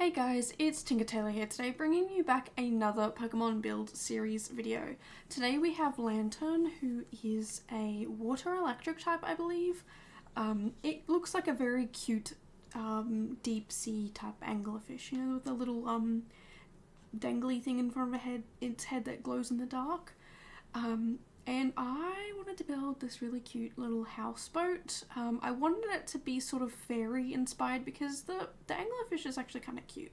Hey guys, it's Tinker Tailor here today, bringing you back another Pokemon build series video. Today we have Lanturn, who is a water electric type, I believe. It looks like a very cute deep sea type anglerfish, you know, with a little dangly thing in front of its head that glows in the dark. And I wanted to build this really cute little houseboat. I wanted it to be sort of fairy inspired because the anglerfish is actually kind of cute.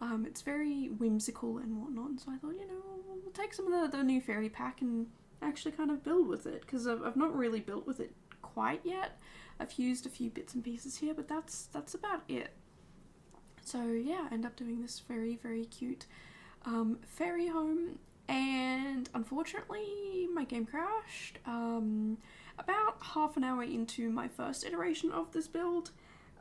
It's very whimsical and whatnot, so I thought, you know, we'll take some of the new fairy pack and actually kind of build with it, because I've not really built with it quite yet. I've used a few bits and pieces here, but that's about it. So yeah, I end up doing this very, very cute fairy home. And unfortunately my game crashed about half an hour into my first iteration of this build.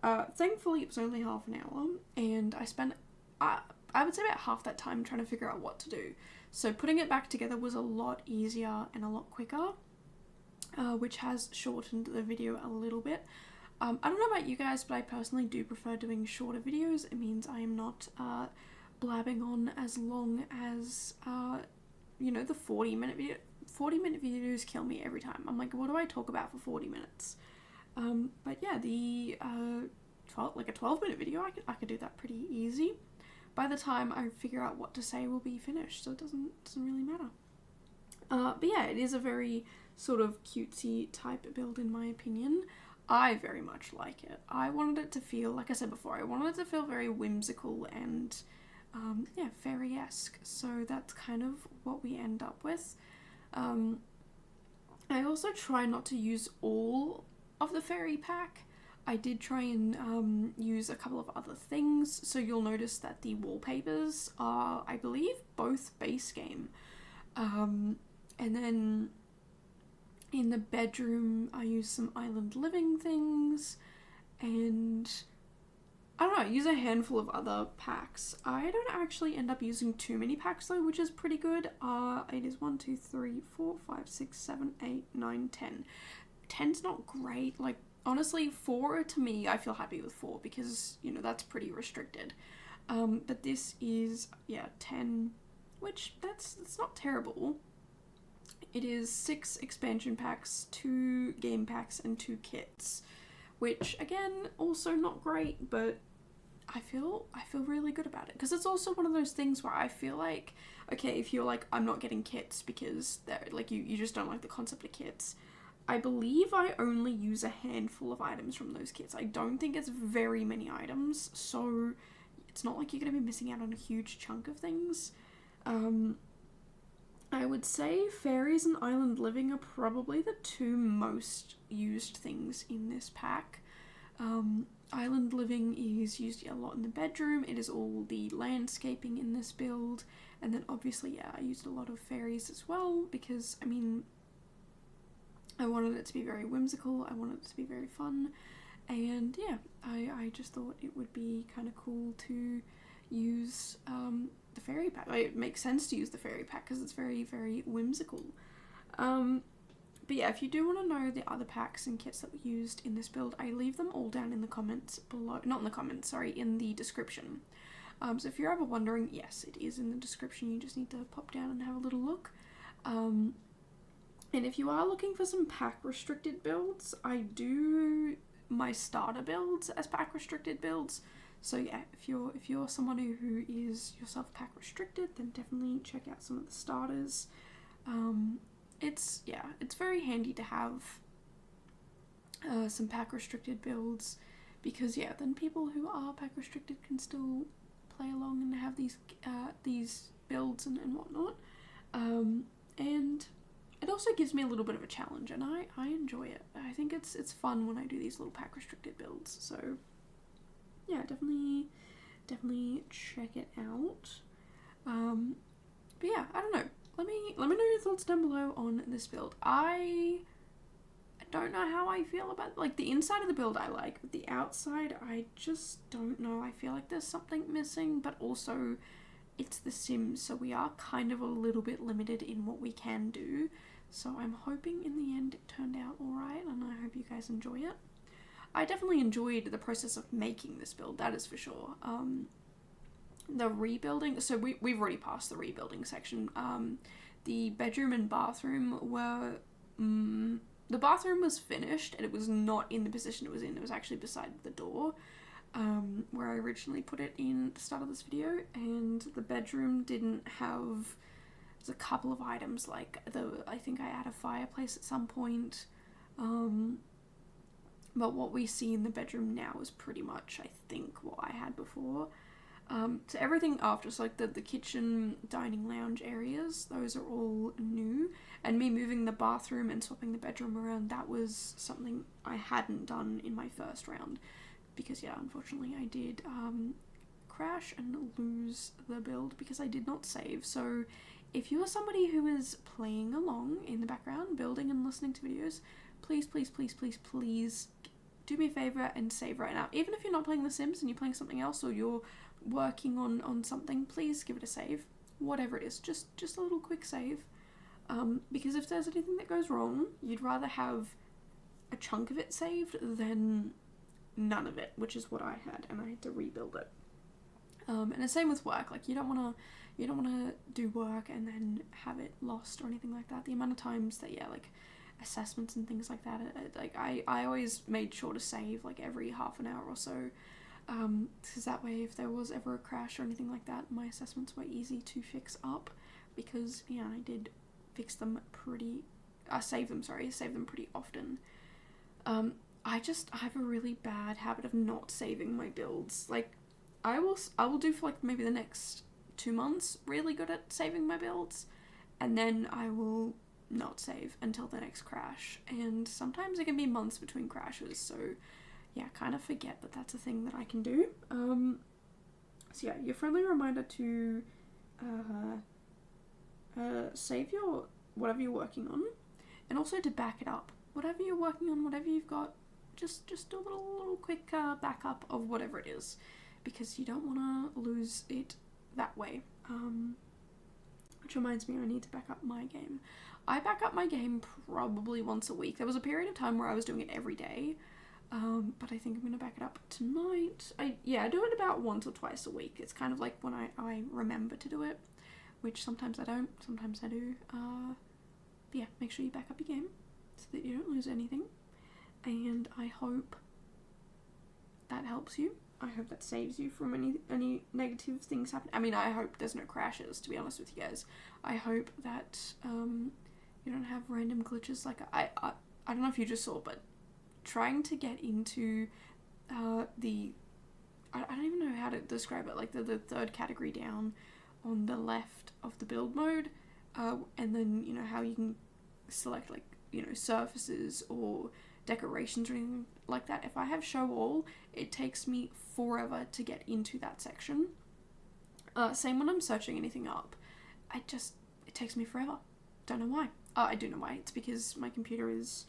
Thankfully it was only half an hour, and I spent I would say about half that time trying to figure out what to do. So putting it back together was a lot easier and a lot quicker, which has shortened the video a little bit. I don't know about you guys, but I personally do prefer doing shorter videos. It means I am not blabbing on as long as you know, the 40-minute video. 40-minute videos kill me every time. I'm like, what do I talk about for 40 minutes? But yeah, the 12-minute video, I could do that pretty easy. By the time I figure out what to say, will be finished, so it doesn't really matter. But yeah, it is a very sort of cutesy type build in my opinion. I very much like it. I wanted it to feel, like I said before, I wanted it to feel very whimsical and yeah, fairy-esque, so that's kind of what we end up with. I also try not to use all of the fairy pack. I did try and use a couple of other things, so you'll notice that the wallpapers are, I believe, both base game. And then in the bedroom I used some island living things, and I don't know, I use a handful of other packs. I don't actually end up using too many packs though, which is pretty good. It is 1, 2, 3, 4, 5, 6, 7, 8, 9, 10. 10's not great. Like, honestly, 4 to me, I feel happy with 4 because, you know, that's pretty restricted. But this is, yeah, 10, which that's not terrible. It is 6 expansion packs, 2 game packs, and 2 kits. Which, again, also not great, but I feel really good about it. Because it's also one of those things where I feel like, okay, if you're like, I'm not getting kits because they're, like, you just don't like the concept of kits, I believe I only use a handful of items from those kits. I don't think it's very many items, so it's not like you're going to be missing out on a huge chunk of things. I would say fairies and island living are probably the 2 most used things in this pack. Island living is used a lot in the bedroom. It is all the landscaping in this build. And then obviously, yeah, I used a lot of fairies as well because, I mean, I wanted it to be very whimsical. I wanted it to be very fun. And yeah, I just thought it would be kind of cool to use the fairy pack. Like, it makes sense to use the fairy pack because it's very, very whimsical. But yeah, if you do want to know the other packs and kits that were used in this build, I leave them all down in the comments below. Not in the comments, sorry, in the description. So if you're ever wondering, yes, it is in the description. You just need to pop down and have a little look. And if you are looking for some pack restricted builds, I do my starter builds as pack restricted builds. So yeah, if you're someone who is yourself pack restricted, then definitely check out some of the starters. It's very handy to have some pack restricted builds, because yeah, then people who are pack restricted can still play along and have these builds and whatnot. And it also gives me a little bit of a challenge, and I enjoy it. I think it's fun when I do these little pack restricted builds. So yeah, definitely check it out. But yeah, I don't know. Let me know your thoughts down below on this build. I don't know how I feel about, like, the inside of the build I like, but the outside I just don't know. I feel like there's something missing, but also it's The Sims, so we are kind of a little bit limited in what we can do. So I'm hoping in the end it turned out alright, and I hope you guys enjoy it. I definitely enjoyed the process of making this build, that is for sure. the rebuilding, so we've already passed the rebuilding section. The bedroom and bathroom were, the bathroom was finished and it was not in the position it was in. It was actually beside the door, where I originally put it in the start of this video, and the bedroom didn't have, there's a couple of items, like I think I had a fireplace at some point, but what we see in the bedroom now is pretty much, I think, what I had before. So everything after, so like the kitchen, dining, lounge areas, those are all new, and me moving the bathroom and swapping the bedroom around, that was something I hadn't done in my first round, because yeah, unfortunately I did crash and lose the build because I did not save. So if you are somebody who is playing along in the background, building and listening to videos, please, please, please, please, please do me a favor and save right now. Even if you're not playing The Sims and you're playing something else, or you're working on something, please give it a save. Whatever it is, just a little quick save. Because if there's anything that goes wrong, you'd rather have a chunk of it saved than none of it, which is what I had, and I had to rebuild it. And the same with work. Like, you don't wanna do work and then have it lost or anything like that. The amount of times that, yeah, like assessments and things like that, like I always made sure to save like every half an hour or so, because that way if there was ever a crash or anything like that, my assessments were easy to fix up, because yeah, I did fix them save them pretty often. I have a really bad habit of not saving my builds. Like, I will do for like maybe the next 2 months really good at saving my builds, and then I will not save until the next crash, and sometimes it can be months between crashes, so yeah, kind of forget that that's a thing that I can do. So yeah, your friendly reminder to save your whatever you're working on, and also to back it up. Whatever you're working on, whatever you've got, just do a little quick backup of whatever it is, because you don't want to lose it that way. Which reminds me, I need to back up my game. I back up my game probably once a week. There was a period of time where I was doing it every day, but I think I'm going to back it up tonight. I do it about once or twice a week. It's kind of like when I remember to do it, which sometimes I don't, sometimes I do. But yeah, make sure you back up your game so that you don't lose anything, and I hope that helps you. I hope that saves you from any negative things happen. I mean, I hope there's no crashes, to be honest with you guys. I hope that you don't have random glitches. Like, I don't know if you just saw, but trying to get into I don't even know how to describe it, like the third category down on the left of the build mode, and then, you know, how you can select, like, you know, surfaces or decorations or anything like that. If I have show all, it takes me forever to get into that section. Same when I'm searching anything up. It takes me forever. Don't know why. I do know why. It's because my computer is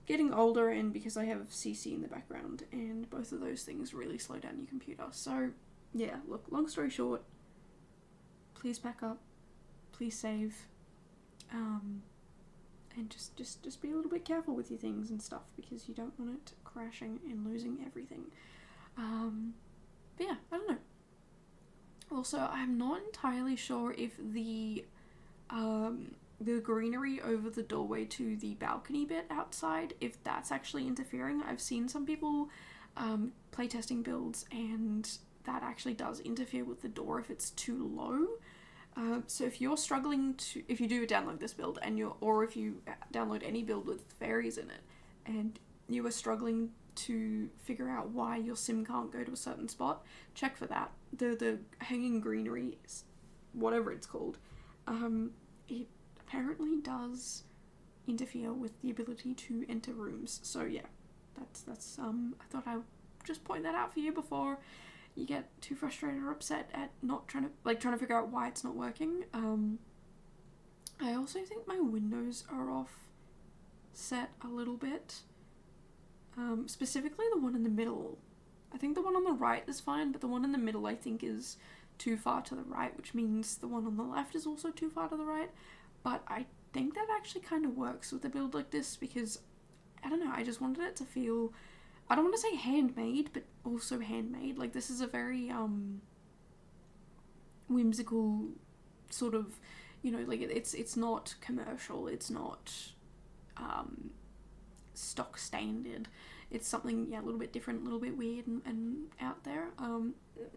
getting older, and because I have CC in the background, and both of those things really slow down your computer. So yeah, look, long story short, please back up, please save, and just be a little bit careful with your things and stuff, because you don't want it crashing and losing everything. But yeah, I don't know. Also, I'm not entirely sure if the greenery over the doorway to the balcony bit outside, if that's actually interfering. I've seen some people playtesting builds, and that actually does interfere with the door if it's too low. So if you're struggling to, if you do download this build or if you download any build with fairies in it, and you are struggling to figure out why your sim can't go to a certain spot, check for that. The hanging greenery, whatever it's called, it apparently does interfere with the ability to enter rooms. So yeah, that's I thought I would just point that out for you before you get too frustrated or upset at not trying to figure out why it's not working. I also think my windows are offset a little bit. Specifically the one in the middle. I think the one on the right is fine, but the one in the middle I think is too far to the right, which means the one on the left is also too far to the right. But I think that actually kind of works with a build like this, because, I don't know, I just wanted it to feel, I don't want to say handmade, but also handmade. Like, this is a very, whimsical sort of, you know, like it's not commercial, it's not stock standard. It's something, yeah, a little bit different, a little bit weird and out there.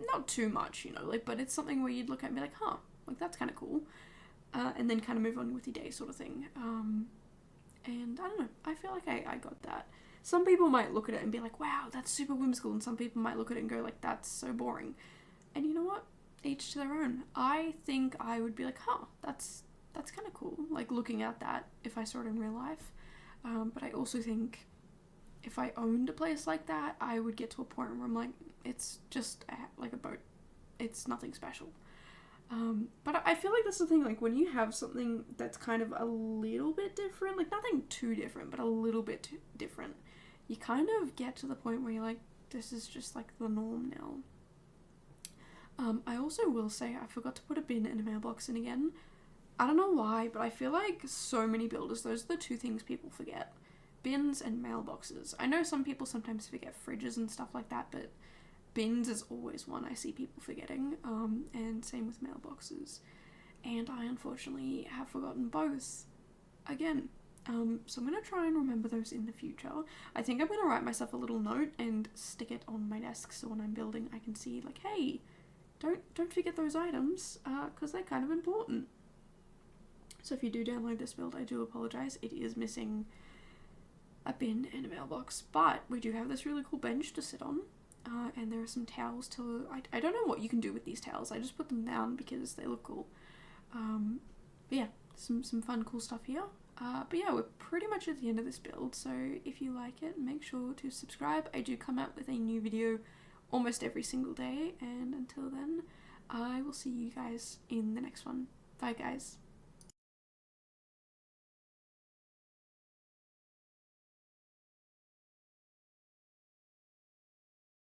Not too much, you know, like, but it's something where you'd look at and be like, huh, like that's kind of cool. And then kind of move on with your day sort of thing. And I don't know, I feel like I got that. Some people might look at it and be like, wow, that's super whimsical, and some people might look at it and go like, that's so boring. And you know what? Each to their own. I think I would be like, huh, that's kind of cool, like looking at that if I saw it in real life. But I also think if I owned a place like that, I would get to a point where I'm like, it's just like a boat. It's nothing special. But I feel like that's the thing, like when you have something that's kind of a little bit different, like nothing too different, but a little bit different, you kind of get to the point where you're like, this is just like the norm now. I also will say I forgot to put a bin and a mailbox in again. I don't know why, but I feel like so many builders, those are the two things people forget. Bins and mailboxes. I know some people sometimes forget fridges and stuff like that, but bins is always one I see people forgetting, and same with mailboxes. And I unfortunately have forgotten both again. So I'm going to try and remember those in the future. I think I'm going to write myself a little note and stick it on my desk so when I'm building I can see like, hey, don't forget those items, because they're kind of important. So if you do download this build, I do apologise. It is missing a bin and a mailbox, but we do have this really cool bench to sit on, and there are some towels to... I don't know what you can do with these towels. I just put them down because they look cool. But yeah, some fun, cool stuff here. But yeah, we're pretty much at the end of this build, so if you like it, make sure to subscribe. I do come out with a new video almost every single day, and until then, I will see you guys in the next one. Bye, guys.